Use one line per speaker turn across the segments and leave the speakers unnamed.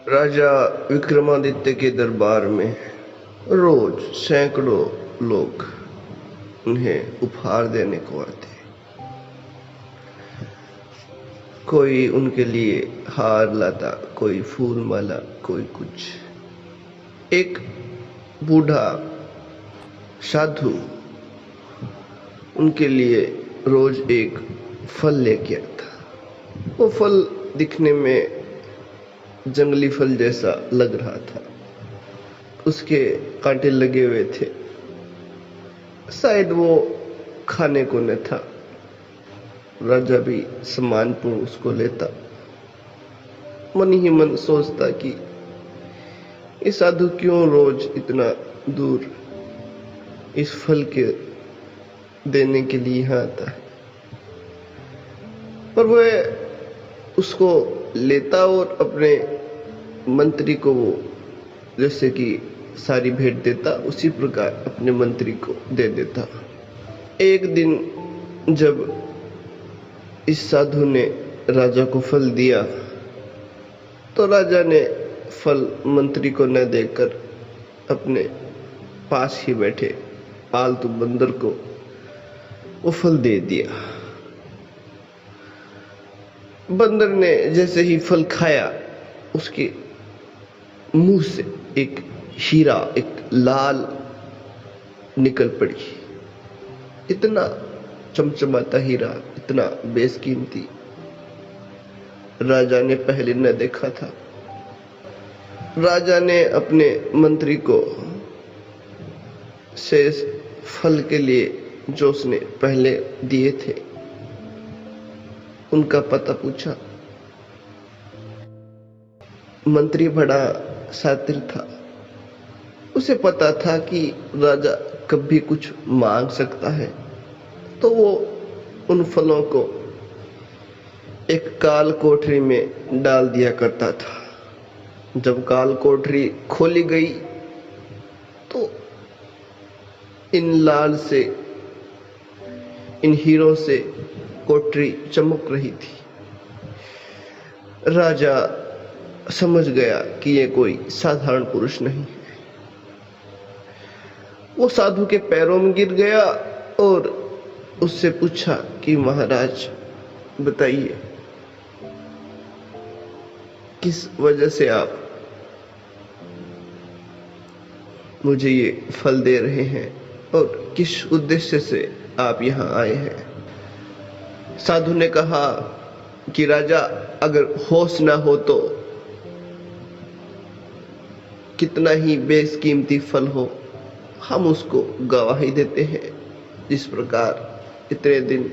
राजा विक्रमादित्य के दरबार में रोज सैकड़ों लोग उन्हें उपहार देने को आते। कोई उनके लिए हार लाता, कोई फूल माला, कोई कुछ। एक बूढ़ा साधु उनके लिए रोज एक फल लेके आता। वो फल दिखने में जंगली फल जैसा लग रहा था, उसके कांटे लगे हुए थे, शायद वो खाने को न था। राजा भी सम्मानपूर्ण उसको लेता। मन ही मन सोचता कि ये साधु क्यों रोज इतना दूर इस फल के देने के लिए यहाँ आता है। पर वह उसको लेता और अपने मंत्री को वो जैसे कि सारी भेंट देता, उसी प्रकार अपने मंत्री को दे देता। एक दिन जब इस साधु ने राजा को फल दिया तो राजा ने फल मंत्री को न देकर अपने पास ही बैठे पालतू बंदर को वो फल दे दिया। बंदर ने जैसे ही फल खाया, उसके मुंह से एक हीरा, एक लाल निकल पड़ी। इतना चमचमाता हीरा, इतना बेशकीमती राजा ने पहले न देखा था। राजा ने अपने मंत्री को शेष फल के लिए जो उसने पहले दिए थे उनका पता पूछा। मंत्री बड़ा शातिर था, उसे पता था कि राजा कभी कुछ मांग सकता है, तो वो उन फलों को एक काल कोठरी में डाल दिया करता था। जब काल कोठरी खोली गई तो इन लाल से, इन हीरों से कोठरी चमक रही थी। राजा समझ गया कि ये कोई साधारण पुरुष नहीं है। वो साधु के पैरों में गिर गया और उससे पूछा कि महाराज बताइए, किस वजह से आप मुझे ये फल दे रहे हैं और किस उद्देश्य से आप यहाँ आए हैं। साधु ने कहा कि राजा, अगर होश ना हो तो कितना ही बेशकीमती फल हो, हम उसको गवाही देते हैं। इस प्रकार इतने दिन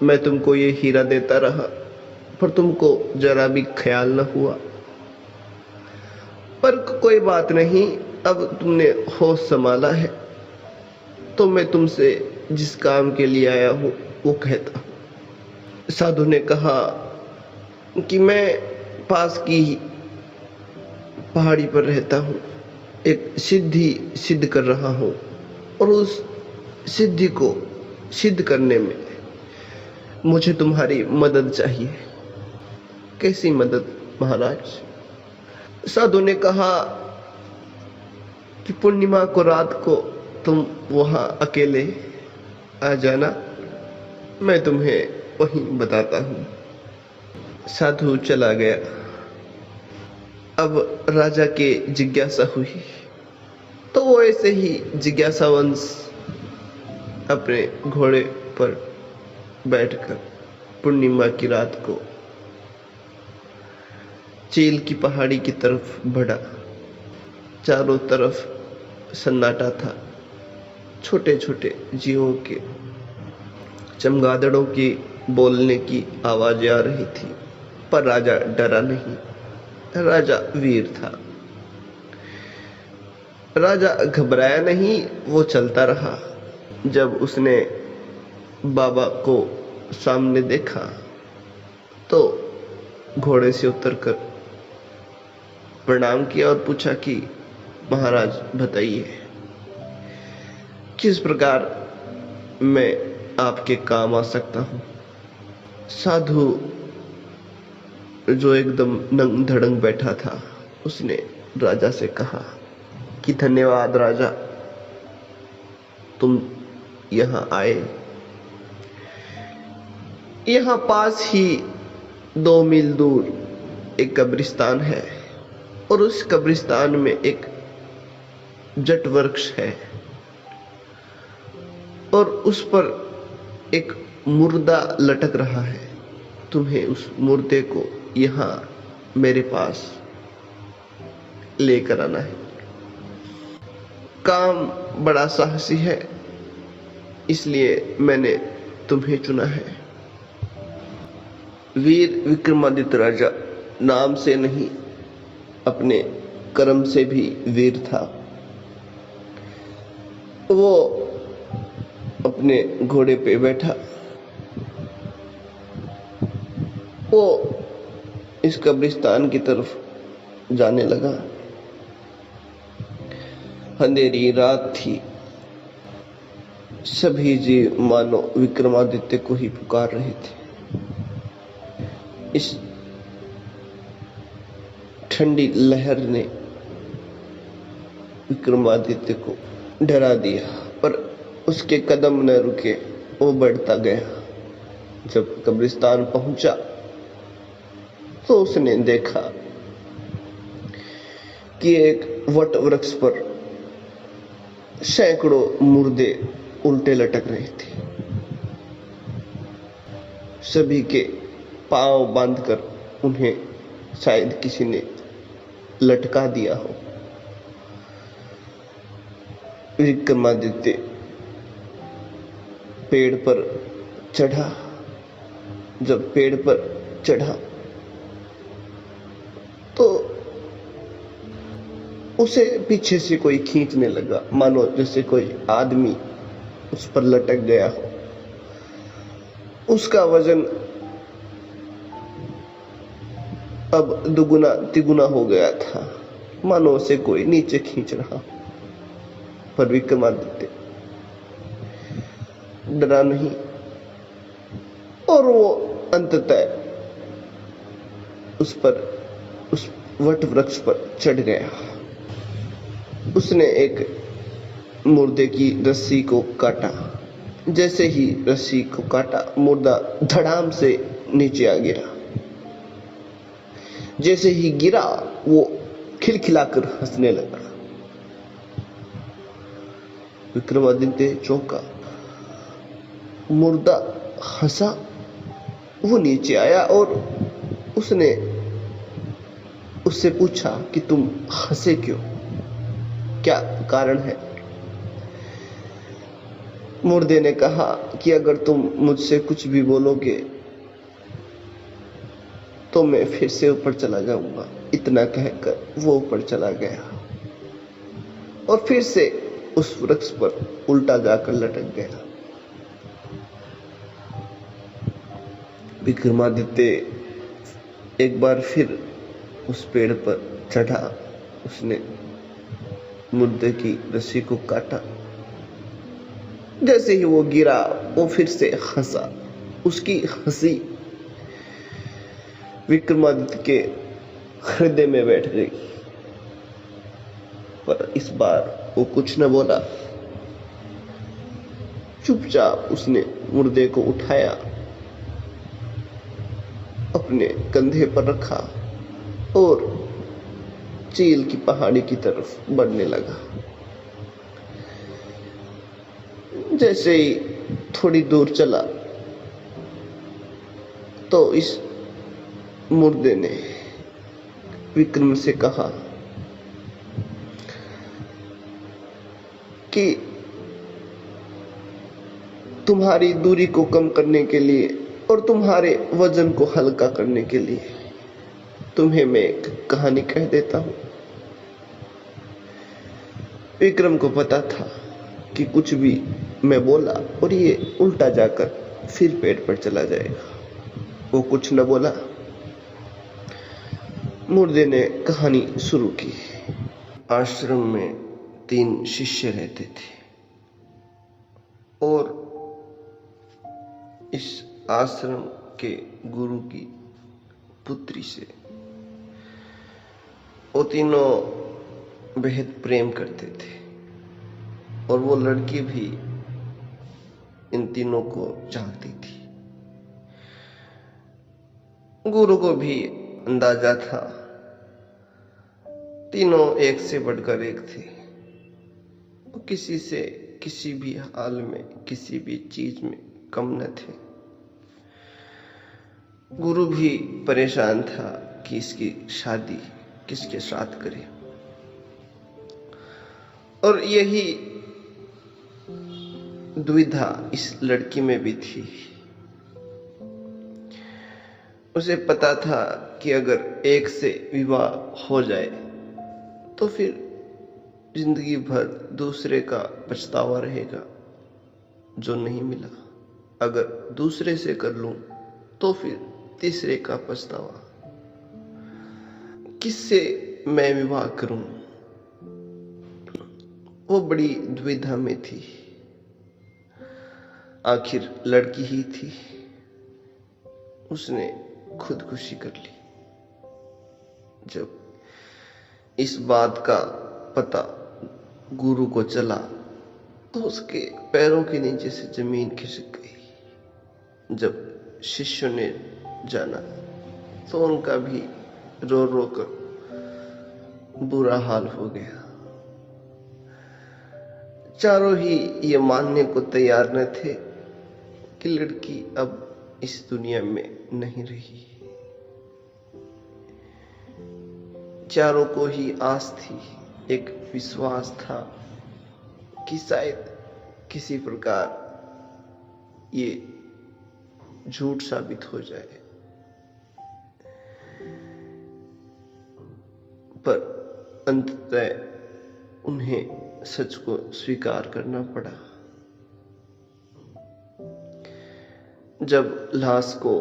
मैं तुमको ये हीरा देता रहा, पर तुमको जरा भी ख्याल न हुआ। पर कोई बात नहीं, अब तुमने होश संभाला है तो मैं तुमसे जिस काम के लिए आया हूं वो कहता। साधु ने कहा कि मैं पास की पहाड़ी पर रहता हूँ, एक सिद्धि सिद्ध कर रहा हूँ और उस सिद्धि को सिद्ध करने में मुझे तुम्हारी मदद चाहिए। कैसी मदद महाराज? साधु ने कहा कि पूर्णिमा को रात को तुम वहां अकेले आ जाना, मैं तुम्हें वहीं बताता हूं। साधु चला गया। अब राजा के जिज्ञासा हुई तो वो ऐसे ही जिज्ञासावंश अपने घोड़े पर बैठकर पूर्णिमा की रात को चील की पहाड़ी की तरफ बढ़ा। चारों तरफ सन्नाटा था, छोटे छोटे जीवों के, चमगादड़ों की बोलने की आवाजें आ रही थी, पर राजा डरा नहीं। राजा वीर था। राजा घबराया नहीं, वो चलता रहा। जब उसने बाबा को सामने देखा तो घोड़े से उतरकर प्रणाम किया और पूछा कि महाराज बताइए, किस प्रकार मैं आपके काम आ सकता हूं। साधु जो एकदम नंग धड़ंग बैठा था, उसने राजा से कहा कि धन्यवाद राजा, तुम यहाँ आए। यहाँ पास ही 2 मील दूर एक कब्रिस्तान है और उस कब्रिस्तान में एक जट वृक्ष है और उस पर एक मुर्दा लटक रहा है। तुम्हें उस मुर्दे को यहाँ मेरे पास लेकर आना है। काम बड़ा साहसी है, इसलिए मैंने तुम्हें चुना है। वीर विक्रमादित्य राजा नाम से नहीं, अपने कर्म से भी वीर था। वो अपने घोड़े पे बैठा, वो इस कब्रिस्तान की तरफ जाने लगा। अंधेरी रात थी, सभी जीव मानो विक्रमादित्य को ही पुकार रहे थे। इस ठंडी लहर ने विक्रमादित्य को डरा दिया, पर उसके कदम न रुके, वो बढ़ता गया। जब कब्रिस्तान पहुंचा तो उसने देखा कि एक वट वृक्ष पर सैकड़ों मुर्दे उल्टे लटक रहे थे। सभी के पांव बांधकर उन्हें शायद किसी ने लटका दिया हो। विक्रमादित्य पेड़ पर चढ़ा। जब पेड़ पर चढ़ा तो उसे पीछे से कोई खींचने लगा, मानो जैसे कोई आदमी उस पर लटक गया हो। उसका वजन अब दुगुना तिगुना हो गया था, मानो उसे कोई नीचे खींच रहा। पर विक्रमादित्य डरा नहीं और वो अंततः उस वट वृक्ष पर चढ़ गया। उसने एक मुर्दे की रस्सी को काटा। जैसे ही रस्सी को काटा, मुर्दा धड़ाम से नीचे आ गिरा। जैसे ही गिरा, वो खिलखिलाकर हंसने लगा। विक्रमादित्य चौंका। मुर्दा हंसा, वो नीचे आया और उसने उससे पूछा कि तुम हंसे क्यों, क्या कारण है? मुर्दे ने कहा कि अगर तुम मुझसे कुछ भी बोलोगे तो मैं फिर से ऊपर चला जाऊंगा। इतना कहकर वो ऊपर चला गया और फिर से उस वृक्ष पर उल्टा जाकर लटक गया। विक्रमादित्य एक बार फिर उस पेड़ पर चढ़ा। उसने मुर्दे की रस्सी को काटा। जैसे ही वो गिरा, वो फिर से हंसा। उसकी हंसी विक्रमादित्य के हृदय में बैठ गई, पर इस बार वो कुछ न बोला। चुपचाप उसने मुर्दे को उठाया, अपने कंधे पर रखा और चील की पहाड़ी की तरफ बढ़ने लगा। जैसे ही थोड़ी दूर चला तो इस मुर्दे ने विक्रम से कहा कि तुम्हारी दूरी को कम करने के लिए और तुम्हारे वजन को हल्का करने के लिए तुम्हें मैं एक कहानी कह देता हूं। विक्रम को पता था कि कुछ भी मैं बोला और ये उल्टा जाकर फिर पेड़ पर चला जाएगा। वो कुछ न बोला। मुर्दे ने कहानी शुरू की। आश्रम में 3 शिष्य रहते थे और इस आश्रम के गुरु की पुत्री से। वो तीनों बेहद प्रेम करते थे और वो लड़की भी इन तीनों को चाहती थी। गुरु को भी अंदाजा था, तीनों एक से बढ़कर एक थे। वो किसी से किसी भी हाल में, किसी भी चीज में कम न थे। गुरु भी परेशान था कि इसकी शादी किसके साथ करे, और यही दुविधा इस लड़की में भी थी। उसे पता था कि अगर एक से विवाह हो जाए तो फिर जिंदगी भर दूसरे का पछतावा रहेगा जो नहीं मिला। अगर दूसरे से कर लूं तो फिर तीसरे का पछतावा। किससे मैं विवाह करूं? वो बड़ी दुविधा में थी। आखिर लड़की ही थी। उसने खुदकुशी कर ली। जब इस बात का पता गुरु को चला तो उसके पैरों के नीचे से जमीन खिसक गई। जब शिष्यों ने जाना तो उनका भी रो रो कर बुरा हाल हो गया। चारों ही ये मानने को तैयार न थे कि लड़की अब इस दुनिया में नहीं रही। चारों को ही आस थी, एक विश्वास था कि शायद किसी प्रकार ये झूठ साबित हो जाए, पर अंततः उन्हें सच को स्वीकार करना पड़ा। जब लाश को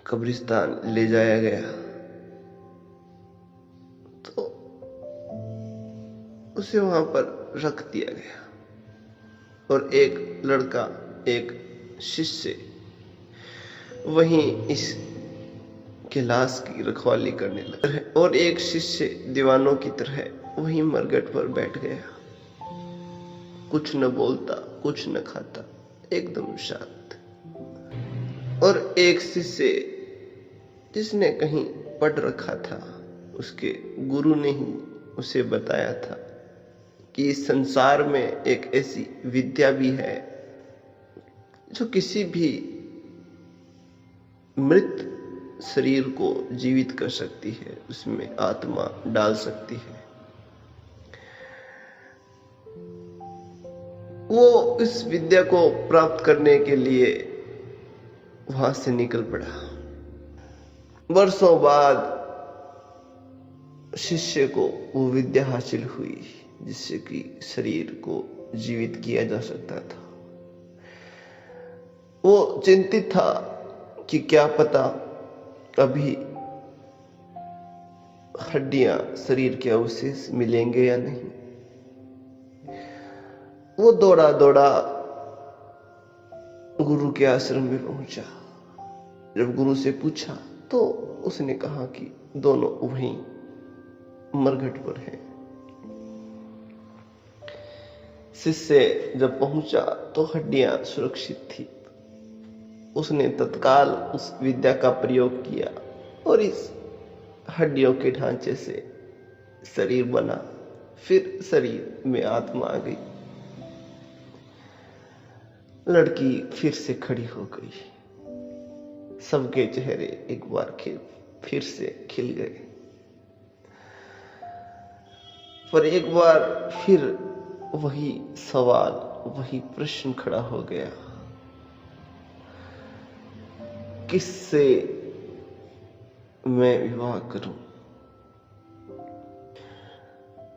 कब्रिस्तान ले जाया गया तो उसे वहां पर रख दिया गया और एक लड़का, एक शिष्य वहीं इस के लाश की रखवाली करने लगा और एक शिष्य दीवानों की तरह वहीं मरघट पर बैठ गया। कुछ न बोलता, कुछ न खाता, एकदम शांत। और एक शिष्य जिसने कहीं पढ़ रखा था, उसके गुरु ने ही उसे बताया था कि इस संसार में एक ऐसी विद्या भी है जो किसी भी मृत शरीर को जीवित कर सकती है, उसमें आत्मा डाल सकती है। वो इस विद्या को प्राप्त करने के लिए वहां से निकल पड़ा। वर्षों बाद शिष्य को वो विद्या हासिल हुई जिससे कि शरीर को जीवित किया जा सकता था। वो चिंतित था कि क्या पता अभी हड्डियां, शरीर के अवशेष मिलेंगे या नहीं। वो दौड़ा दौड़ा गुरु के आश्रम में पहुंचा। जब गुरु से पूछा तो उसने कहा कि दोनों वहीं मरघट पर हैं। शिष्य जब पहुंचा तो हड्डियां सुरक्षित थी। उसने तत्काल उस विद्या का प्रयोग किया और इस हड्डियों के ढांचे से शरीर बना। फिर शरीर में आत्मा आ गई। लड़की फिर से खड़ी हो गई। सबके चेहरे एक बार फिर से खिल गए। पर एक बार फिर वही सवाल, वही प्रश्न खड़ा हो गया, किससे मैं विवाह करूं?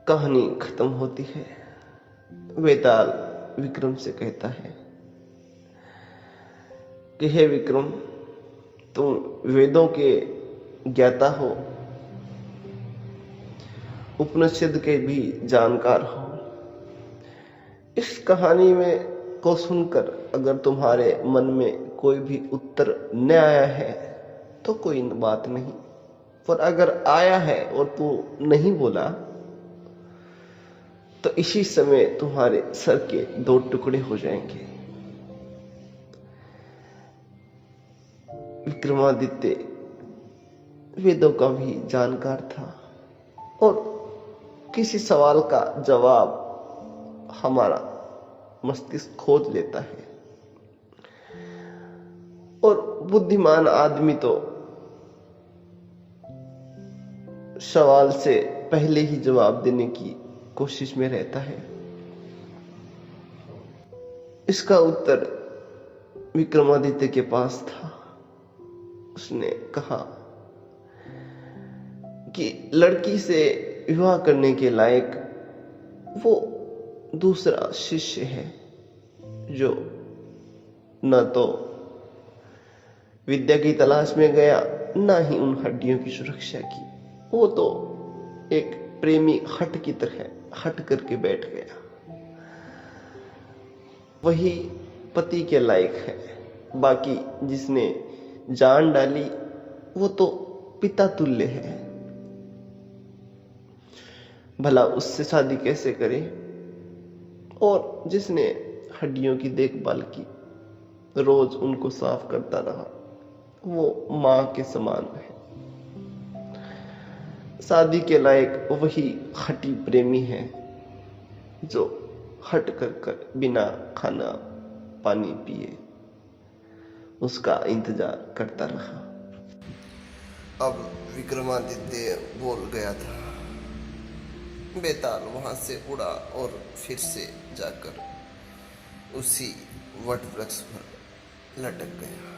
कहानी खत्म होती है। वेताल विक्रम से कहता है कि हे विक्रम, तुम वेदों के ज्ञाता हो, उपनिषद के भी जानकार हो। इस कहानी में को सुनकर अगर तुम्हारे मन में कोई भी उत्तर न आया है तो कोई बात नहीं, पर अगर आया है और तू नहीं बोला तो इसी समय तुम्हारे सर के 2 टुकड़े हो जाएंगे। विक्रमादित्य वेदों का भी जानकार था और किसी सवाल का जवाब हमारा मस्तिष्क खोज लेता है, और बुद्धिमान आदमी तो सवाल से पहले ही जवाब देने की कोशिश में रहता है। इसका उत्तर विक्रमादित्य के पास था। उसने कहा कि लड़की से विवाह करने के लायक वो दूसरा शिष्य है जो न तो विद्या की तलाश में गया, न ही उन हड्डियों की सुरक्षा की। वो तो एक प्रेमी हट की तरह हट करके बैठ गया। वही पति के लायक है। बाकी जिसने जान डाली वो तो पिता तुल्य है। भला उससे शादी कैसे करे? और जिसने हड्डियों की देखभाल की, रोज उनको साफ करता रहा, वो मां के समान है। शादी के लायक वही हठी प्रेमी है जो हट कर बिना खाना पानी पिए उसका इंतजार करता रहा। अब विक्रमादित्य बोल गया था। बेताल वहां से उड़ा और फिर से जाकर उसी वट वृक्ष पर लटक गया।